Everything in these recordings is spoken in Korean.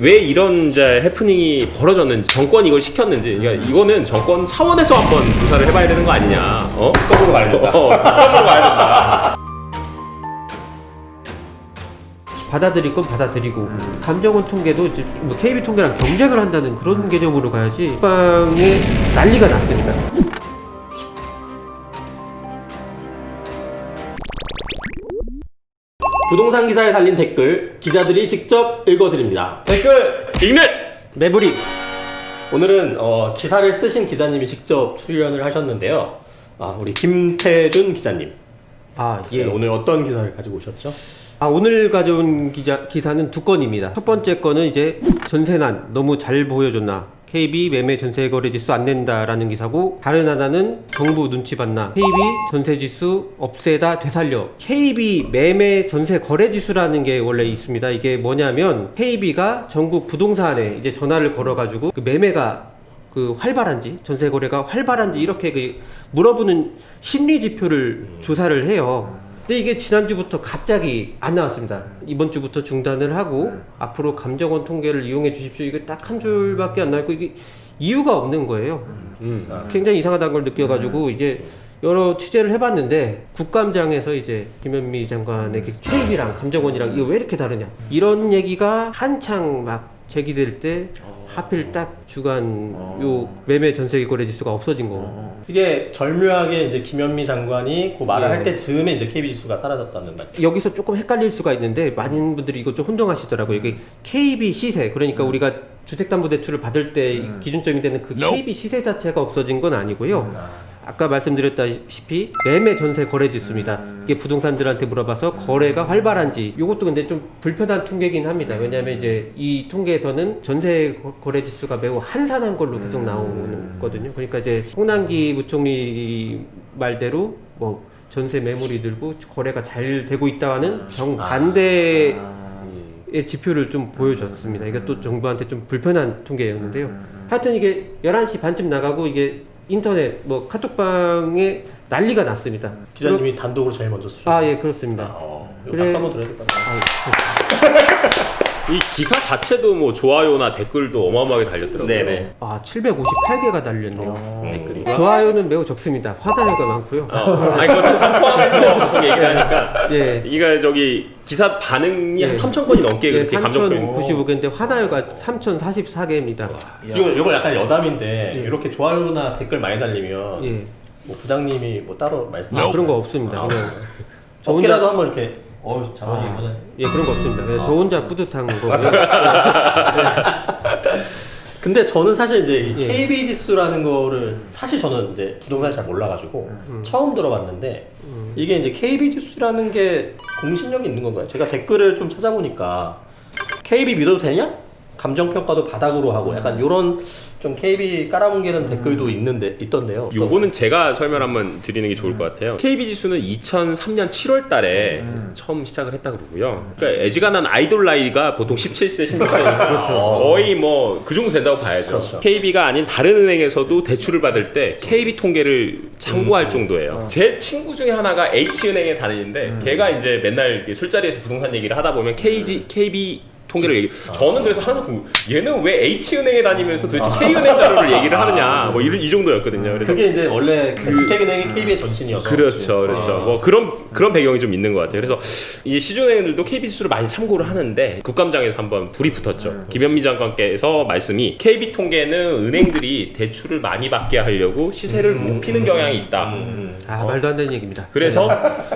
왜 이런 이제 해프닝이 벌어졌는지, 정권이 이걸 시켰는지, 그러니까 이거는 정권 차원에서 한번 조사를 해봐야 되는 거 아니냐. 특검으로 가야 된다. 특검으로 가야 된다. 받아들일 건 받아들이고 감정원 통계도 이제 뭐 KB 통계랑 경쟁을 한다는 그런 개념으로 가야지. 빵에 난리가 났습니다. 부동산 기사에 달린 댓글 기자들이 직접 읽어드립니다. 댓글 읽는 매부리. 오늘은 기사를 쓰신 기자님이 직접 출연을 하셨는데요. 우리 김태준 기자님. 예. 네, 오늘 어떤 기사를 가지고 오셨죠? 오늘 가져온 기사는 두 건입니다. 첫 번째 건은 이제 전세난 너무 잘 보여줬나, KB 매매 전세 거래 지수 안 낸다라는 기사고, 다른 하나는 정부 눈치 봤나, KB 전세 지수 없애다 되살려. KB 매매 전세 거래 지수라는 게 원래 있습니다. 이게 뭐냐면 KB가 전국 부동산에 이제 전화를 걸어가지고 그 매매가 활발한지, 전세 거래가 활발한지 이렇게 물어보는 심리 지표를 조사를 해요. 근데 이게 지난주부터 갑자기 안 나왔습니다. 이번 주부터 중단을 하고 앞으로 감정원 통계를 이용해 주십시오. 이거 딱 한 줄밖에 안 나왔고, 이게 이유가 없는 거예요. 굉장히 이상하다는 걸 느껴가지고 이제 여러 취재를 해봤는데, 국감장에서 이제 김현미 장관에게 KB랑 감정원이랑 이거 왜 이렇게 다르냐, 이런 얘기가 한창 막 제기될 때 하필 딱 주간 요 매매 전세 거래 지수가 없어진 거. 이게 절묘하게 이제 김현미 장관이 그 말을 예. 할 때쯤에 이제 KB 지수가 사라졌다는 말씀. 여기서 조금 헷갈릴 수가 있는데, 많은 분들이 이거 좀 혼동하시더라고요. 이게 KB 시세, 그러니까 우리가 주택담보대출을 받을 때 기준점이 되는 그 KB 시세 자체가 없어진 건 아니고요. 아까 말씀드렸다시피 매매 전세 거래 지수입니다. 이게 부동산들한테 물어봐서 거래가 활발한지. 이것도 근데 좀 불편한 통계긴 합니다. 왜냐하면 이제 이 통계에서는 전세 거래 지수가 매우 한산한 걸로 계속 나오거든요. 그러니까 이제 홍남기 부총리 말대로 뭐 전세 매물이 늘고 거래가 잘 되고 있다는 정반대의 지표를 좀 보여줬습니다. 이게 또 정부한테 좀 불편한 통계였는데요. 하여튼 이게 11시 반쯤 나가고 이게 인터넷 뭐 카톡방에 난리가 났습니다. 기자님이 단독으로 제일 먼저 쓰셨어요. 예, 그렇습니다. 이거 박수 한번 드려야 될 것 같아요. 이 기사 자체도 뭐 좋아요나 댓글도 어마어마하게 달렸더라고요. 네네. 758개가 달렸네요. 댓글이. 좋아요는 매우 적습니다. 화단회가 많고요. 아니, 그걸 좀 포함해서 보통 얘기를 하니까. 예. 이가 저기 기사 반응이 한 예. 3,000건이 넘게 그렇게 감정 표현. 3,095개인데 화나요가 3,044개입니다. 이거 약간 여담인데 예. 이렇게 좋아요나 댓글 많이 달리면 예. 뭐 부장님이 뭐 따로 말씀. 그런 거 없습니다. 그냥 어깨라도 한번 이렇게. 장관이 이번에. 예, 그런 거 없습니다. 그냥 저 혼자 뿌듯한 거고요. 근데 저는 사실 이제 이 예. KB 지수라는 거를 사실 저는 이제 부동산을 잘 몰라가지고 처음 들어봤는데 이게 이제 KB 지수라는 게 공신력이 있는 건가요? 제가 댓글을 좀 찾아보니까 KB 믿어도 되냐? 감정평가도 바닥으로 하고 약간 요런 좀 KB 깔아뭉개는 댓글도 있던데요. 요거는 제가 설명 한번 드리는 게 좋을 것 같아요. KB 지수는 2003년 7월 달에 처음 시작을 했다 그러고요. 그러니까 애지간한 아이돌 나이가 보통 17세, 16세니까 거의 뭐 그 정도 된다고 봐야죠. 그렇죠. KB가 아닌 다른 은행에서도 대출을 받을 때 KB 통계를 참고할 정도예요. 제 친구 중에 하나가 H은행에 다니는데 걔가 이제 맨날 술자리에서 부동산 얘기를 하다 보면 KB 통계를 얘기. 저는 그래서 항상 얘는 왜 H은행에 다니면서 도대체 K은행 자료를 얘기를 하느냐, 뭐 이 정도였거든요. 그래서 그게 이제 원래 주택은행이 KB의 전신이어서. 그렇죠. 뭐 그런 배경이 좀 있는 것 같아요. 그래서 이 시중은행들도 KB 지수를 많이 참고를 하는데 국감장에서 한번 불이 붙었죠. 김현미 장관께서 말씀이 KB 통계는 은행들이 대출을 많이 받게 하려고 시세를 높이는 경향이 있다. 말도 안 되는 얘기입니다. 그래서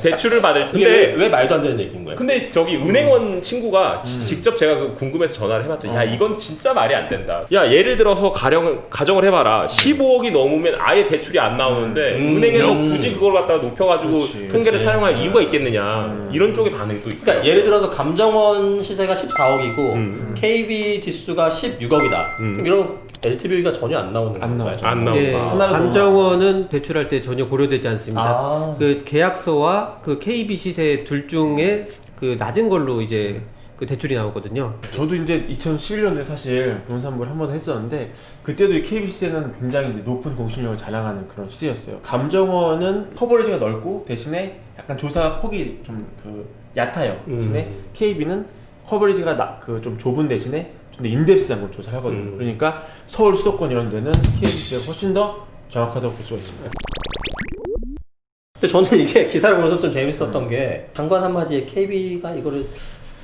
대출을 받을 근데 근데 왜 말도 안 되는 얘기인 거예요? 근데 저기 은행원 친구가 직접 제가 궁금해서 전화를 해봤더니 야, 이건 진짜 말이 안 된다. 야, 예를 들어서 가정을 해봐라. 15억이 넘으면 아예 대출이 안 나오는데 은행에서 굳이 그걸 갖다가 높여가지고 통계를 사용할 이유가 있겠느냐. 이런 쪽의 반응도 있고. 그러니까 예를 들어서 감정원 시세가 14억이고 KB 지수가 16억이다. 그럼 이런 LTV가 전혀 안 나오는 건가요? 안 나오고. 네, 감정원은 대출할 때 전혀 고려되지 않습니다. 그 그 계약서와 그 KB 시세 둘 중에 그 낮은 걸로 이제 그 대출이 나오거든요. 저도 이제 2011년도에 사실 부동산부를 한 번 했었는데 그때도 이 KBC는 굉장히 이제 높은 공신력을 자랑하는 그런 시세였어요. 감정원은 커버리지가 넓고 대신에 약간 조사 폭이 좀 그 얕아요. 대신에 KB는 커버리지가 좀 좁은 대신에 좀 더 인덱스한 걸 조사를 하거든요. 그러니까 서울 수도권 이런 데는 KBC가 훨씬 더 정확하다고 볼 수가 있습니다. 근데 저는 이게 기사를 보면서 좀 재밌었던 게 장관 한마디에 KB가 이거를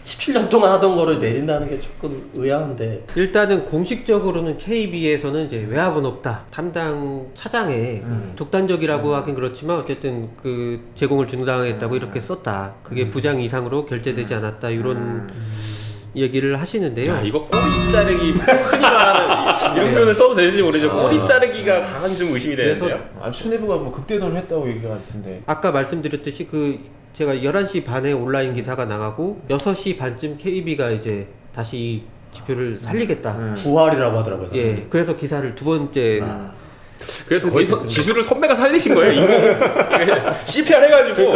17년 동안 하던 거를 내린다는 게 조금 의아한데 일단은 공식적으로는 KB에서는 이제 외압은 없다. 담당 차장에 독단적이라고 하긴 그렇지만 어쨌든 그 제공을 중단했다고 이렇게 썼다. 그게 부장 이상으로 결제되지 않았다. 이런 얘기를 하시는데요. 야, 이거 꼬리 자르기 흔히 말하는 이런 표현을 써도 되는지 모르죠. 꼬리 자르기가 강한 좀 의심이 되는데요. 수뇌부가 뭐 극대노를 했다고 얘기가 같은데. 아까 말씀드렸듯이 그 제가 11시 반에 온라인 기사가 나가고 6시 반쯤 KB가 이제 다시 이 지표를 살리겠다. 부활이라고 하더라고요. 예. 그래서 기사를 두 번째 그래서 거의 지수를 선배가 살리신 거예요. 인공 CPR 해가지고.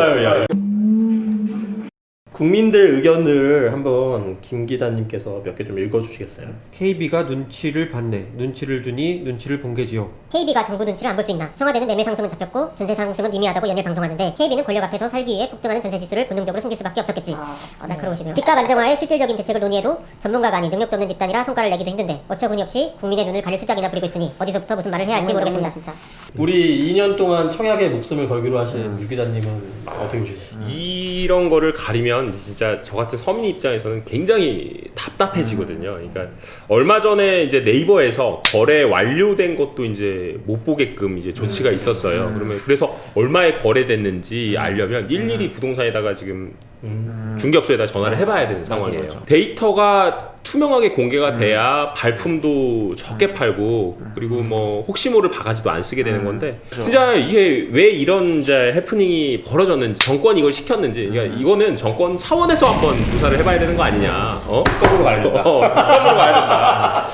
국민들 의견들 한번 김 기자님께서 몇 개 좀 읽어주시겠어요? KB가 눈치를 봤네. 눈치를 주니 눈치를 본 게지요. KB가 정부 눈치를 안 볼 수 있나? 청와대는 매매 상승은 잡혔고 전세 상승은 미미하다고 연일 방송하는데 KB는 권력 앞에서 살기 위해 폭등하는 전세 지수를 본능적으로 숨길 수밖에 없었겠지. 날카로우시네요. 집값 안정화의 실질적인 대책을 논의해도 전문가가 아닌 능력도 없는 집단이라 성과를 내기도 힘든데 어처구니 없이 국민의 눈을 가릴 수작이나 부리고 있으니 어디서부터 무슨 말을 해야 할지 모르겠습니다. 진짜. 우리 2년 동안 청약에 목숨을 걸기로 하신 유 기자님은 어떻게 보시나요? 이런 거를 가리면 진짜 저 같은 서민 입장에서는 굉장히 답답해지거든요. 그러니까 얼마 전에 이제 네이버에서 거래 완료된 것도 이제 못 보게끔 이제 조치가 있었어요. 그러면 그래서 얼마에 거래됐는지 알려면 일일이 부동산에다가 지금 중개업소에다 전화를 해봐야 되는 상황이에요. 맞아. 데이터가 투명하게 공개가 돼야 발품도 적게 팔고 그리고 뭐 혹시 모를 바가지도 안 쓰게 되는 건데 진짜 이게 왜 이런 이제 해프닝이 벌어졌는지 정권이 이걸 시켰는지 그러니까 이거는 정권 차원에서 한번 조사를 해봐야 되는 거 아니냐. 거꾸로 가야 된다. 거꾸로 가야 된다.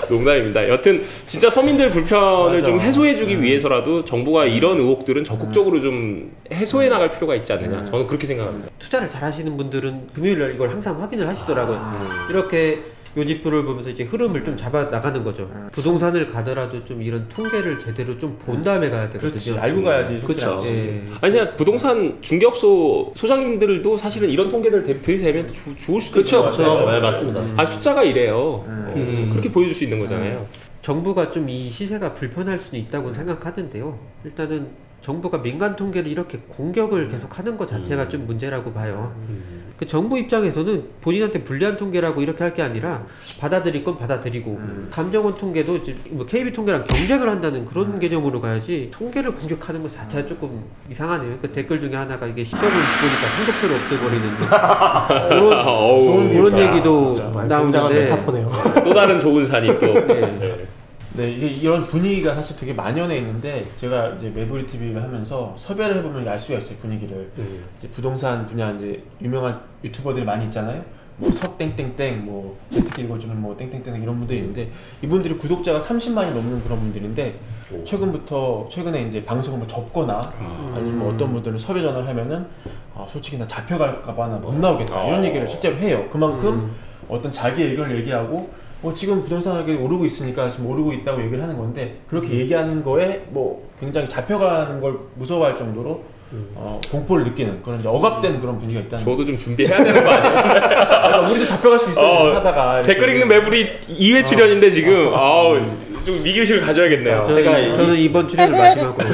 농담입니다. 여튼 진짜 서민들 불편을 맞아. 좀 해소해주기 위해서라도 정부가 이런 의혹들은 적극적으로 좀 해소해 나갈 필요가 있지 않느냐. 저는 그렇게 생각합니다. 투자를 잘 하시는 분들은 금요일날 이걸 항상 확인을 하시더라고요. 이렇게 요지표를 보면서 이제 흐름을 좀 잡아 나가는 거죠. 부동산을 가더라도 좀 이런 통계를 제대로 좀 본 다음에 가야 되거든요. 그렇지. 알고 가야지. 그쵸. 예. 아니 그냥 부동산 중개업소 소장님들도 사실은 이런 통계들 들이대면 좋을 수도 있어요. 그렇죠. 네, 맞습니다. 아 숫자가 이래요. 그렇게 보여줄 수 있는 거잖아요. 정부가 좀 이 시세가 불편할 수는 있다고 생각하던데요. 일단은 정부가 민간 통계를 이렇게 공격을 계속 하는 것 자체가 좀 문제라고 봐요. 그 정부 입장에서는 본인한테 불리한 통계라고 이렇게 할 게 아니라 받아들일 건 받아들이고 감정원 통계도 이제 뭐 KB 통계랑 경쟁을 한다는 그런 개념으로 가야지 통계를 공격하는 것 자체가 조금 이상하네요. 그 댓글 중에 하나가 이게 시험을 보니까 성적표를 없애버리는 그런 얘기도 굉장한 나오는데 메타포네요. 또 다른 좋은 산이 또. 네, 이게 이런 분위기가 사실 되게 만연해 있는데 제가 이제 매부리 TV를 하면서 섭외를 해보면 알 수가 있어요 분위기를. 이제 부동산 분야 이제 유명한 유튜버들이 많이 있잖아요. 뭐 석땡땡땡, 뭐 재테크 읽어주는 뭐 땡땡땡 이런 분들이 있는데 이분들이 구독자가 30만이 넘는 그런 분들인데 최근에 이제 방송을 뭐 접거나 아니면 뭐 어떤 분들은 섭외 전화를 하면은 솔직히 나 잡혀갈까봐 나 못 나오겠다 이런 얘기를 실제로 해요. 그만큼 어떤 자기 의견을 얘기하고. 지금 부동산 가격이 오르고 있으니까 지금 오르고 있다고 얘기를 하는 건데 그렇게 얘기하는 거에 뭐 굉장히 잡혀가는 걸 무서워할 정도로 공포를 느끼는 그런 이제 억압된 그런 분위기가 있다는 저도 좀 준비해야 되는 거 아니에요? 우리도 잡혀갈 수 있어 하다가 댓글 읽는 매부리 2회 출연인데 지금 좀 위기의식을 가져야겠네요. 저는 이번 출연을 마지막으로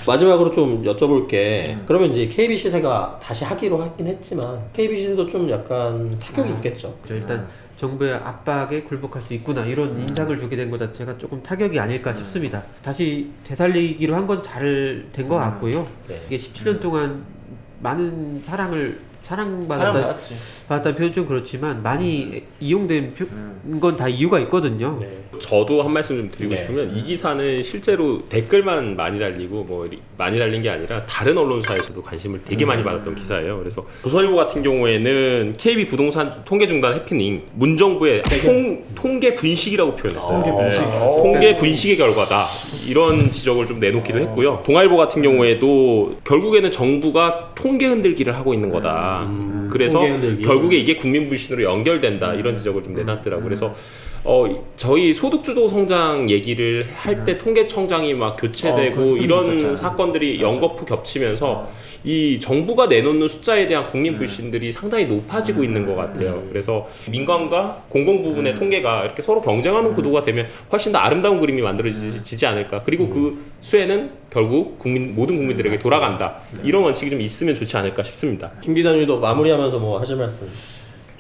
마지막으로 좀 여쭤볼 게 그러면 이제 KB 시세가 다시 하기로 하긴 했지만 KB 시세도 좀 약간 타격이 있겠죠. 일단 정부의 압박에 굴복할 수 있구나 이런 인상을 주게 된 것 자체가 조금 타격이 아닐까 싶습니다. 다시 되살리기로 한 건 잘 된 것 같고요. 네. 이게 17년 동안 많은 사랑받았다는 표현 좀 그렇지만 많이 이용된 건 다 이유가 있거든요. 네. 저도 한 말씀 좀 드리고 네. 싶으면 이 기사는 실제로 댓글만 많이 달리고 뭐 많이 달린 게 아니라 다른 언론사에서도 관심을 되게 많이 받았던 기사예요. 그래서 조선일보 같은 경우에는 KB 부동산 통계 중단 해프닝 문정부의 통계 분식이라고 표현했어요. 통계 분식의 결과다 이런 지적을 좀 내놓기도 했고요. 동아일보 같은 경우에도 결국에는 정부가 통계 흔들기를 하고 있는 거다. 그래서 통계 흔들기. 결국에 이게 국민 불신으로 연결된다 이런 지적을 좀 내놨더라고요. 그래서 저희 소득주도 성장 얘기를 할 때 통계청장이 막 교체되고 그거 이런 있었잖아요. 사건들이 연거푸 겹치면서 이 정부가 내놓는 숫자에 대한 국민 불신들이 상당히 높아지고 있는 것 같아요. 그래서 민간과 공공 부분의 통계가 이렇게 서로 경쟁하는 구도가 되면 훨씬 더 아름다운 그림이 만들어지지 않을까. 그리고 그 수혜는 결국 모든 국민들에게 돌아간다. 이런 원칙이 좀 있으면 좋지 않을까 싶습니다. 김 기자님도 마무리하면서 뭐 하실 말씀?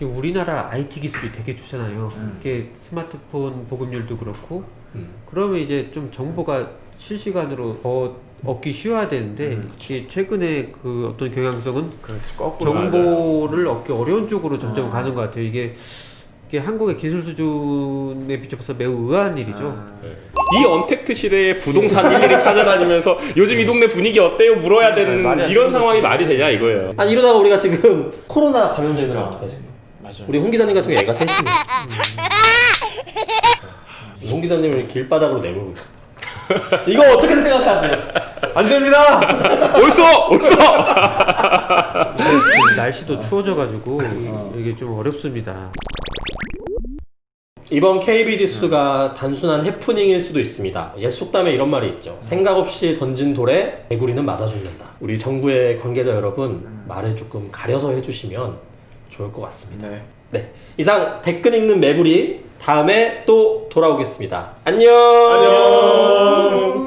우리나라 IT 기술이 되게 좋잖아요. 이게 스마트폰 보급률도 그렇고 그러면 이제 좀 정보가 실시간으로 더 얻기 쉬워야 되는데 이게 최근에 그 어떤 경향성은 그렇지, 거꾸로 정보를 얻기 어려운 쪽으로 점점 가는 것 같아요. 이게 한국의 기술 수준에 비춰서 매우 의아한 일이죠. 이 언택트 시대에 부동산 일일이 찾아다니면서 요즘 이 동네 분위기 어때요? 물어야 되는 말이 안 이런 되는 상황이 거지. 말이 되냐 이거예요. 아니 이러다가 우리가 지금 코로나 감염되면 어떡하지? 맞아요. 우리 홍 기자님 같은 경우 애가 셋입니다. 홍 기자님을 길바닥으로 내몰고 있어. 이거 어떻게 생각하세요? 안 됩니다. 옳소! 날씨도 추워져가지고 이게 좀 어렵습니다. 이번 KB 지수가 단순한 해프닝일 수도 있습니다. 옛 속담에 이런 말이 있죠. 생각 없이 던진 돌에 개구리는 맞아 죽는다. 우리 정부의 관계자 여러분 말을 조금 가려서 해주시면 좋을 것 같습니다. 네. 네, 이상 댓글 읽는 매부리 다음에 또 돌아오겠습니다. 안녕. 안녕!